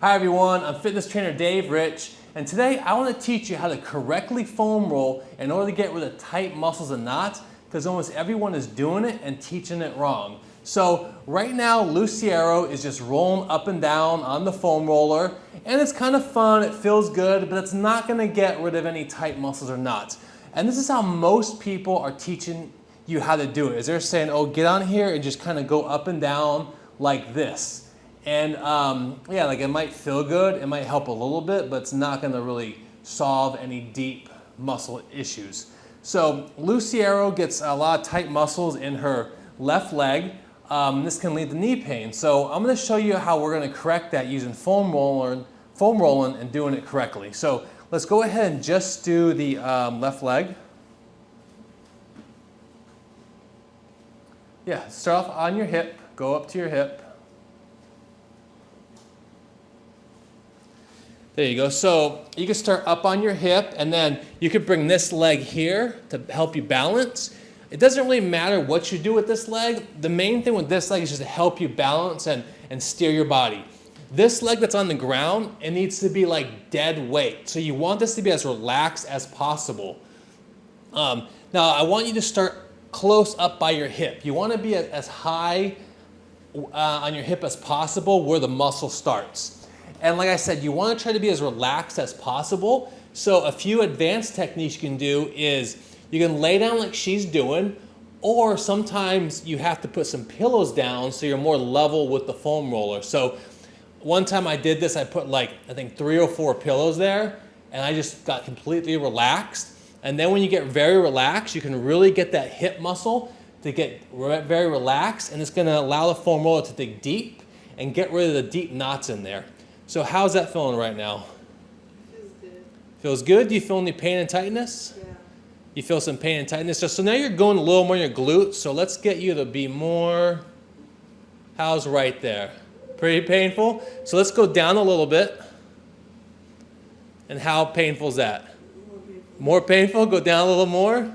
Hi everyone, I'm fitness trainer Dave Rich, and today I want to teach you how to correctly foam roll in order to get rid of tight muscles and knots, because almost everyone is doing it and teaching it wrong. So right now Luciero is just rolling up and down on the foam roller, and it's kind of fun, it feels good, but it's not going to get rid of any tight muscles or knots. And this is how most people are teaching you how to do it, is they're saying, oh, get on here and just kind of go up and down like this. And yeah, like it might feel good, it might help a little bit, but it's not going to really solve any deep muscle issues. So Luciero gets a lot of tight muscles in her left leg. This can lead to knee pain. So I'm going to show you how we're going to correct that using foam rolling and doing it correctly. So let's go ahead and just do the left leg. Yeah, start off on your hip, go up to your hip. There you go. So you can start up on your hip, and then you could bring this leg here to help you balance. It doesn't really matter what you do with this leg. The main thing with this leg is just to help you balance and steer your body. This leg that's on the ground, it needs to be like dead weight. So you want this to be as relaxed as possible. Now I want you to start close up by your hip. You want to be as high on your hip as possible where the muscle starts. And like I said, you want to try to be as relaxed as possible. So a few advanced techniques you can do is you can lay down like she's doing, or sometimes you have to put some pillows down so you're more level with the foam roller. So one time I did this, I put like, I think 3 or 4 pillows there, and I just got completely relaxed. And then when you get very relaxed, you can really get that hip muscle to get very relaxed, and it's going to allow the foam roller to dig deep and get rid of the deep knots in there. So how's that feeling right now? Feels good. Feels good? Do you feel any pain and tightness? Yeah. You feel some pain and tightness? So now you're going a little more in your glutes, so let's get you to be more, how's right there? Pretty painful? So let's go down a little bit. And how painful is that? More painful? Go down a little more.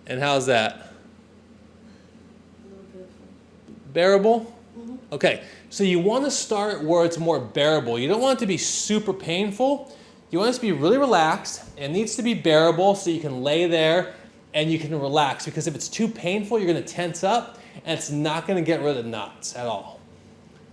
And how's that? Bearable? Mm-hmm. Okay, so you want to start where it's more bearable. You don't want it to be super painful. You want it to be really relaxed. It needs to be bearable so you can lay there and you can relax, because if it's too painful, you're going to tense up and it's not going to get rid of the knots at all.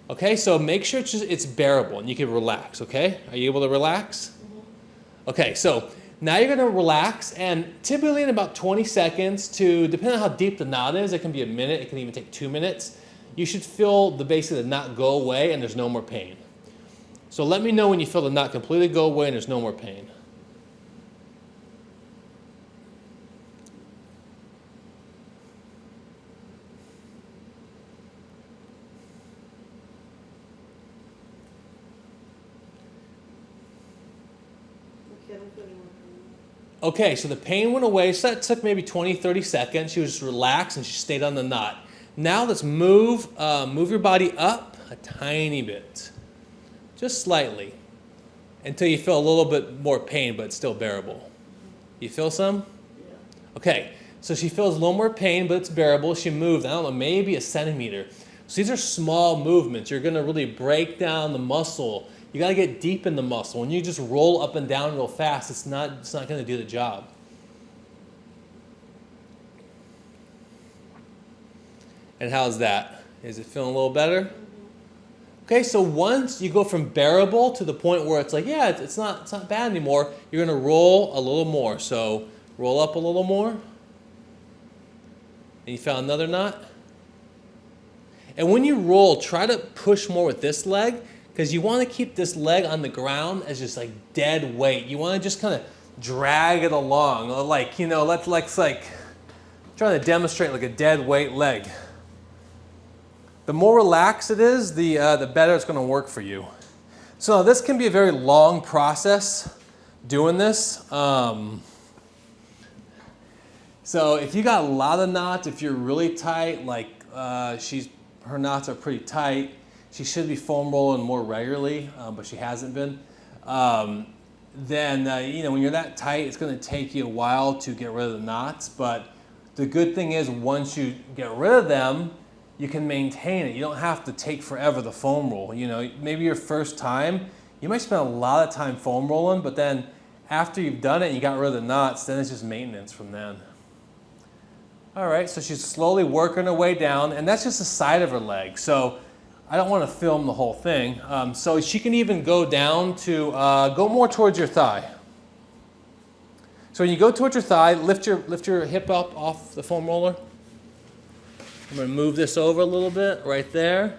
Okay, so make sure it's bearable and you can relax, okay? Are you able to relax? Mm-hmm. Okay, so now you're going to relax, and typically in about 20 seconds to, depending on how deep the knot is, it can be a minute, it can even take 2 minutes. You should feel the base of the knot go away and there's no more pain. So let me know when you feel the knot completely go away and there's no more pain. Okay, so the pain went away, so that took maybe 20, 30 seconds. She was just relaxed and she stayed on the knot. Now let's move your body up a tiny bit, just slightly, until you feel a little bit more pain, but it's still bearable. You feel some? Yeah. Okay, so she feels a little more pain, but it's bearable. She moved, I don't know, maybe a centimeter. So these are small movements. You're gonna really break down the muscle. You gotta get deep in the muscle. When you just roll up and down real fast, it's not gonna do the job. And how's that? Is it feeling a little better? Mm-hmm. Okay, so once you go from bearable to the point where it's like, yeah, it's not bad anymore, you're gonna roll a little more. So roll up a little more. And you found another knot. And when you roll, try to push more with this leg, because you want to keep this leg on the ground as just like dead weight. You want to just kind of drag it along, like, you know, let's like trying to demonstrate like a dead weight leg. The more relaxed it is, the better it's going to work for you. So this can be a very long process doing this. So if you got a lot of knots, if you're really tight, like her knots are pretty tight, she should be foam rolling more regularly, but she hasn't been. Then you know, when you're that tight, it's going to take you a while to get rid of the knots. But the good thing is, once you get rid of them, you can maintain it. You don't have to take forever to foam roll. You know, maybe your first time, you might spend a lot of time foam rolling, but then after you've done it and you got rid of the knots, then it's just maintenance from then. All right, so she's slowly working her way down, and that's just the side of her leg. So I don't want to film the whole thing. So she can even go down to, go more towards your thigh. So when you go towards your thigh, lift your hip up off the foam roller. I'm going to move this over a little bit right there.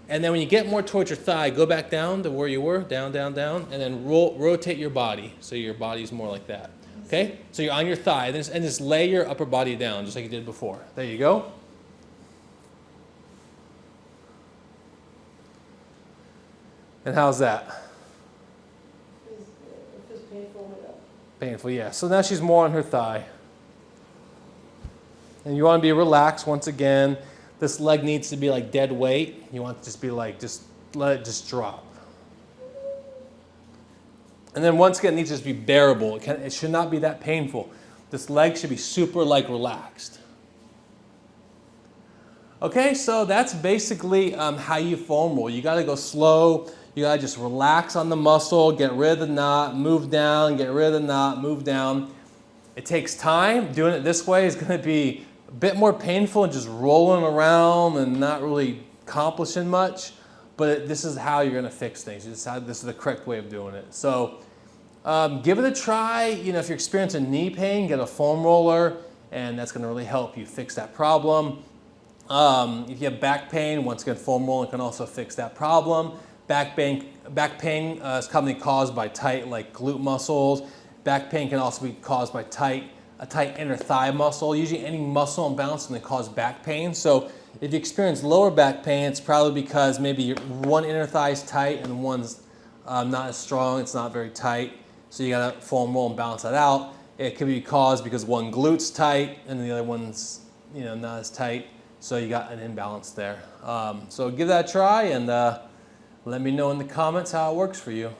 And then when you get more towards your thigh, go back down to where you were, down, down, down, and then rotate your body so your body's more like that. Okay? So you're on your thigh, and just lay your upper body down just like you did before. There you go. And how's that? It's painful. Painful, yeah. So now she's more on her thigh. And you want to be relaxed once again. This leg needs to be like dead weight. You want to just be like, just let it just drop. And then once again, it needs to just be bearable. It should not be that painful. This leg should be super like relaxed. Okay, so that's basically how you foam roll. You got to go slow. You got to just relax on the muscle, get rid of the knot, move down, get rid of the knot, move down. It takes time. Doing it this way is going to be a bit more painful and just rolling around and not really accomplishing much, but this is how you're going to fix things. This is the correct way of doing it. So give it a try. You know, if you're experiencing knee pain, get a foam roller, and that's going to really help you fix that problem. If you have back pain, once again, foam rolling can also fix that problem. Back pain is commonly caused by tight, like glute muscles. Back pain can also be caused by a tight inner thigh muscle. Usually any muscle imbalance can cause back pain. So if you experience lower back pain, it's probably because maybe one inner thigh is tight and one's not as strong, it's not very tight. So you gotta foam roll and balance that out. It can be caused because one glute's tight and the other one's not as tight. So you got an imbalance there. So give that a try and let me know in the comments how it works for you.